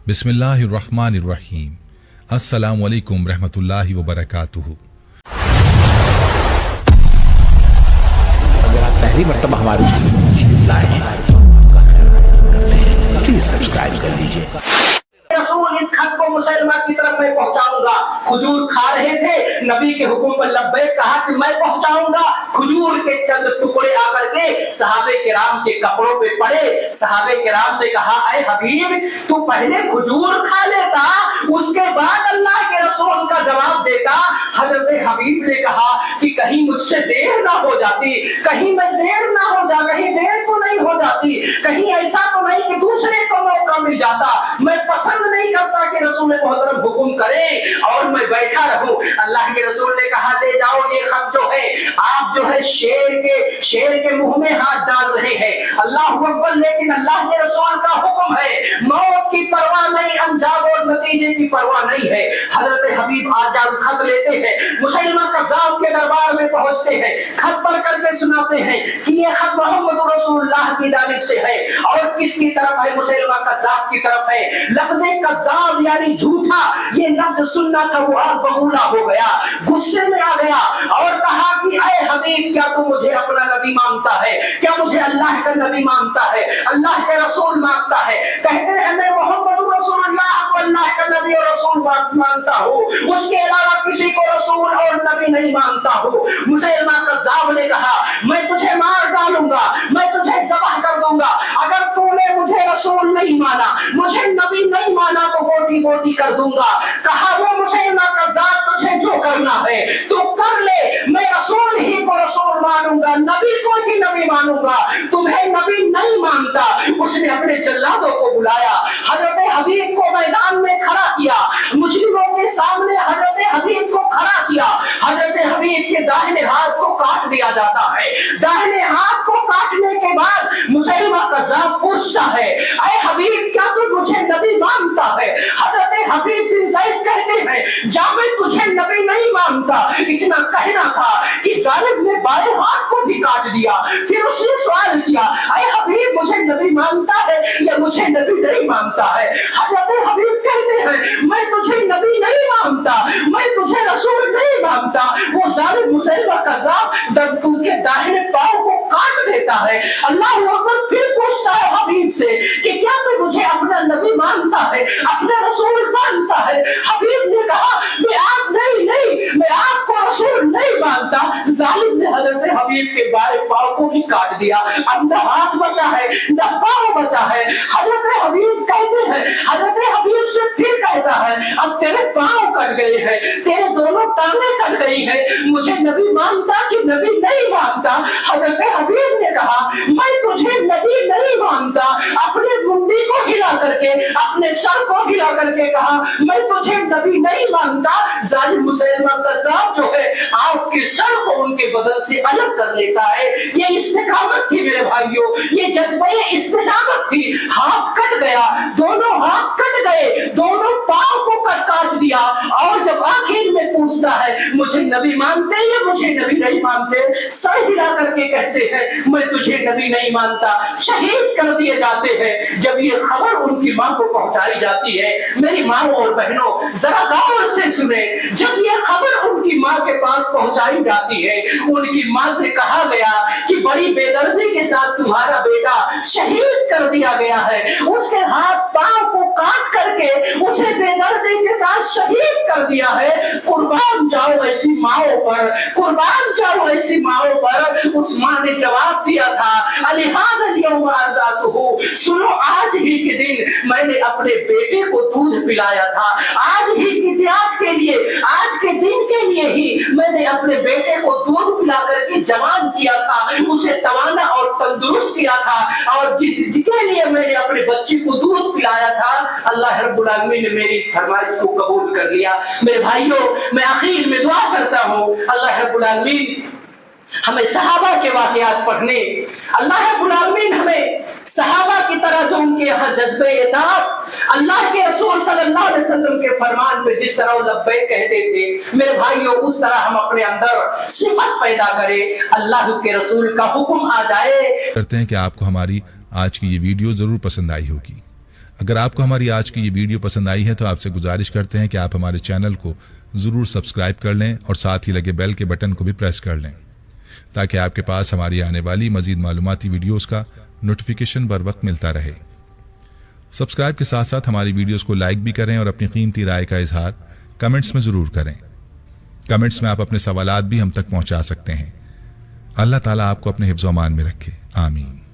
बिस्मिल्लाहिर्रहमानिर्रहीम। अस्सलामु अलैकुम रहमतुल्लाहि व बरकातुहू। अगर आप पहली मर्तबा हमारे लाए हैं प्लीज सब्सक्राइब कर लीजिए। रसूल इस खत को मुसलमान की तरफ मैं पहुंचाऊंगा। खजूर खा रहे थे, नबी के हुक्म पर लब्बैक कहा कि मैं पहुंचाऊंगा। खजूर के चंद टुकड़े आकर के सहाबे किराम के कपड़ों पे पड़े। सहाबे किराम ने कहा, ऐ हबीब, तू पहले खजूर खा लेता, उसके बाद अल्लाह के रसूल का जवाब देता। हजरत हबीब ने कहा कि कहीं मुझसे देर ना हो जाती, कहीं मैं देर ना हो जा, कहीं देर तो नहीं हो जाती, कहीं ऐसा तो नहीं कि दूसरे को मौका मिल जाता। मैं पसंद नहीं करता कि रसूल मोहतरम हुक्म करे और मैं बैठा रहूं। अल्लाह के रसूल ने कहा, ले जाओ, ये खत जो है आप जो है शेर के मुंह में हाथ डाल रहे हैं। अल्लाह अकबर, लेकिन अल्लाह के रसूल का हुक्म है, मौत की परवाह नहीं, अंजाम और नतीजे की परवाह नहीं है। हजरत हबीब आजाद खत लेते हैं, मुसलमान कज़्ज़ाब के दरबार में पहुंचते हैं, खत पढ़ करके सुनाते हैं कि ये खत मोहम्मद रसूलुल्लाह की जानिब से है। और किसकी तरफ है? मुसलमान कज़्ज़ाब की तरफ है। लफ्ज़े कज़्ज़ाब यानी झूठा, ये लफ्ज़ सुनना था वो और बगूला हो गया, गुस्से में आ गया और कहा कि ऐ हबीब, क्या तू मुझे अपना नबी मानता है? क्या मुझे अल्लाह का नबी मानता है, अल्लाह के रसूल मानता है? कहते हैं, मैं मोहम्मद रसूलुल्लाह को अल्लाह का नबी और रसूल मानता हूँ, उसके अलावा किसी को रसूल और नबी नहीं मानता हूँ। मुसलमान कज़्ज़ाब ने कहा, मैं तुझे मार डालूंगा, मैं तुझे ज़ब्ह कर दूंगा अगर तूने मुझे रसूल नहीं माना, मुझे नबी नहीं माना तो गोटी गोटी कर दूंगा। कहा, वो मुसलमान कज़्ज़ाब, तुझे जो करना है तो कर ले, मैं रसूल ही को रसूल मानूंगा, नबी को ही नबी मानूंगा, तुम्हें नबी नहीं मानता। उसने अपने जल्लादों को बुलाया, हजरत हबीब को मैदान में खड़ा किया, मुजरिमों के सामने हजरत हबीब को खड़ा किया। हजरत हबीब के दाहिने हाथ को काट दिया जाता है। दाहिने हाथ को काटने के बाद मुसलमान कज़्ज़ाब पूछता है, ऐ हबीब, क्या तू मुझे नबी मानता है? हजरत हबीब बिन ज़ैद कहते हैं, जा, मैं तुझे नबी नहीं मानता। इतना कहना था कि जालिम ने बाएं हाथ को भी काट दिया। फिर उसने सवाल किया, ऐ हबीब, मुझे नबी मानता है या मुझे नबी नहीं मानता है? हजरत हबीब कहते हैं, मैं तुझे नबी नहीं मानता, मैं तुझे रसूल नहीं मानता। वो जालिम मुसलमान कज़्ज़ाब उनके दाहिने पांव को काट देता है। अल्लाह अकबर, फिर पूछता है हबीब से कि क्या तू मुझे अपना नबी मानता है, अपना रसूल मानता है? हबीब ने कहा, मैं आपको रसूल नहीं मानता। जालिम ने हजरत हबीब के बाएं पांव को भी काट दिया। अब न हाथ बचा है न पांव बचा है। हजरत हबीब कहते हैं, हजरत हबीब से फिर कहता है, अब तेरे पांव कट गए हैं, तेरे दोनों टांगें कट गई है, मुझे नबी मानता कि नबी नहीं मानता? हजरत हबीब ने कहा, मैं तुझे नबी नहीं मानता। अपने मुंडी को हिला करके, अपने सर को हिला करके कहा, मैं तुझे नबी नहीं मानता। जालिम मुसलमान कज़्ज़ाब जो है आपके सर को उनके बदन से अलग कर लेता है। ये इस्तिकामत थी मेरे भाइयों, ये जज्बे इस्तिजाबत थी। हाथ कट गया, दोनों हाथ कट गए, दोनों पांव को काट दिया। और जब आखिर में पूछता है, मुझे नबी मानते या मुझे नबी नहीं मानते? सर हिला करके कहते हैं, मैं तुझे नबी नहीं मानता। शहीद कर दिए जाते हैं। जब ये खबर उनकी मां को पहुंचाई जाती है, मेरी माँ और बहनों जरा गौर से सुने, जब ये खबर उनकी माँ के पास पहुंचाई जाती है, उनकी माँ से कहा गया कि बड़ी बेदर्दी के साथ तुम्हारा बेटा शहीद कर दिया गया है। उसके हाथ पांव को काट करके उसे बेदर्दी के साथ शहीद कर दिया है। कुर्बान जाओ ऐसी माओ पर, कुर्बान जाओ ऐसी माओ पर। उस माँ ने जवाब दिया था, सुनो, आज ही के दिन मैंने अपने बेटे को दूध पिलाया था। आज ही की प्यास के लिए, आज के दिन के लिए ही मैंने अपने बेटे को दूध पिला करके जवान किया था, उसे तवाना और तंदुरुस्त किया था। और जिसके लिए मैंने अपने बच्चे को दूध पिलाया था, अल्लाह रब्बुल आलमीन ने मेरी इस फरमाइश को कबूल कर लिया। मेरे भाइयों, मैं आखिर में दुआ करता हूँ, अल्लाह रब्बुल आलमीन हमें सहाबा के वाक़यात पढ़ने, अल्लाह रब्बुल आलमीन हमें सहाबा की तरह जो उनके यहाँ जज्बे इताअत, अल्लाह के रसूल सल्लल्लाहु अलैहि वसल्लम के फरमान पे जिस तरह लब्बैक कहते थे, मेरे भाइयों, उस तरह हम अपने अंदर सिफत पैदा करें, अल्लाह उसके रसूल का हुक्म आ जाए। करते हैं कि आपको हमारी आज की ये वीडियो जरूर पसंद आई होगी। اگر آپ کو ہماری آج کی یہ ویڈیو پسند آئی ہے تو آپ سے گزارش کرتے ہیں کہ آپ ہمارے چینل کو ضرور سبسکرائب کر لیں اور ساتھ ہی لگے بیل کے بٹن کو بھی پریس کر لیں تاکہ آپ کے پاس ہماری آنے والی مزید معلوماتی ویڈیوز کا نوٹیفیکیشن بر وقت ملتا رہے۔ سبسکرائب کے ساتھ ساتھ ہماری ویڈیوز کو لائک بھی کریں اور اپنی قیمتی رائے کا اظہار کمنٹس میں ضرور کریں۔ کمنٹس میں آپ اپنے سوالات بھی ہم تک پہنچا سکتے ہیں۔ اللہ تعالیٰ آپ کو اپنے حفظ و امان میں رکھے، آمین۔